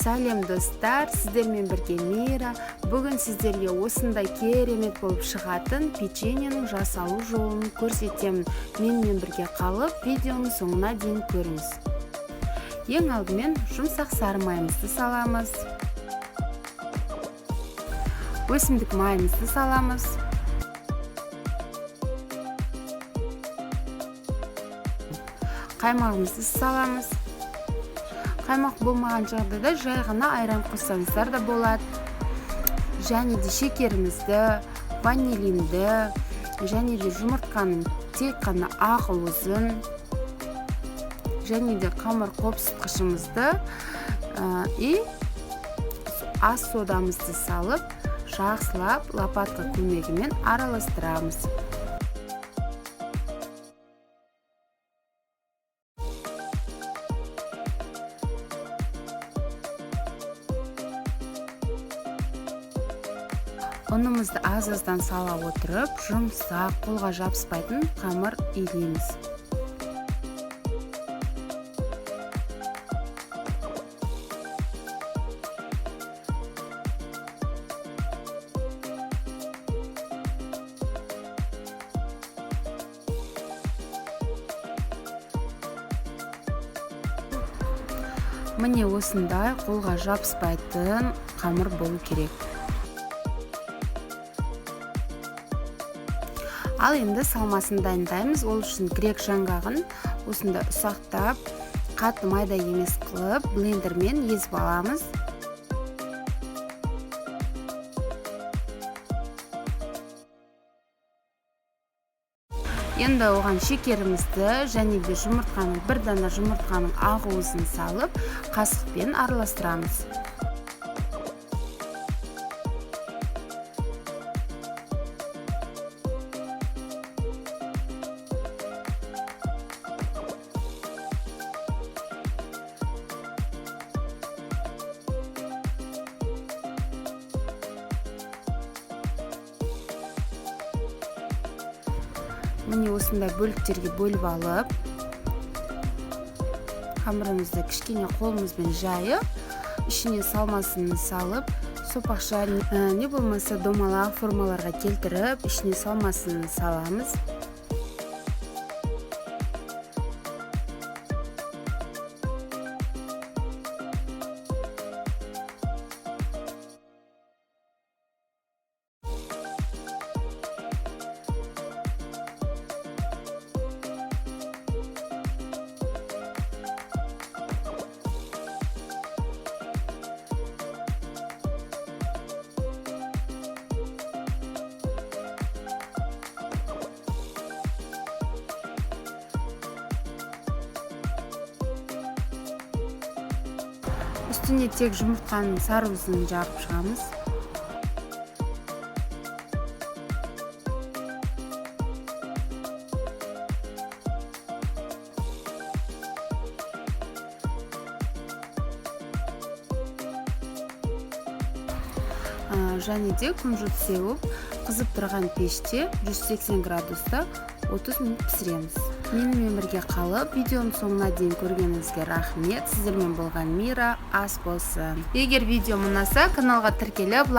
Сәлем достар, сіздермен бірге Мира. Бүгін сіздерге осындай керемет болып шығатын печеньенің жасалу жолын көрсетемін. Менімен бірге қалып, видеоның соңына дейін көріңіз. Ең алдымен жұмсақ сары майымызды саламыз. Өсімдік майымызды саламыз. Қаймағымызды саламыз. Қаймақ болмаған жағдайда жай ғана айран қоссаңыздар да болады. Және де шекерімізді, ванилинді, және де жұмыртқаның тек қана ақуызын, және де қамыр қопсытқышымызды и ас содамызды салып, жақсылап лопатка көмегімен араластырамыз. Ұнымызды аз-аздан сала отырып, жұмсақ, қолға жабыспайтын қамыр илейміз. Міне осындай қолға жабыспайтын қамыр болу керек. Ал енді салмасын дайындаймыз. Ол үшін грек жаңғағын осында ұсақтап, қатты майда емес қылып, блендермен езіп аламыз. Енді оған шекерімізді және де жұмыртқаның, бір дана жұмыртқаның ақуызын салып, қасықпен араластырамыз. Міне осындай бөліктерге бөліп алып, қамырымызды кішкене қолымызбен жайып, ішіне салмасын салып, сопақша не болмаса домалақ формаларға келтіріп, ішіне салмасын саламыз. Үстіне тек жұмыртқаның сарыуызын жағып шығамыз. Және де күнжіт сеуіп, қызып тұрған пеште 180 градуста 30 минут пісіреміз. Менімен бірге қалып, видеоның соңына дейін көргеніңізге рахмет. Сіздермен болған Мира, ас болсын. Егер видео ұнаса, каналға тіркеліп,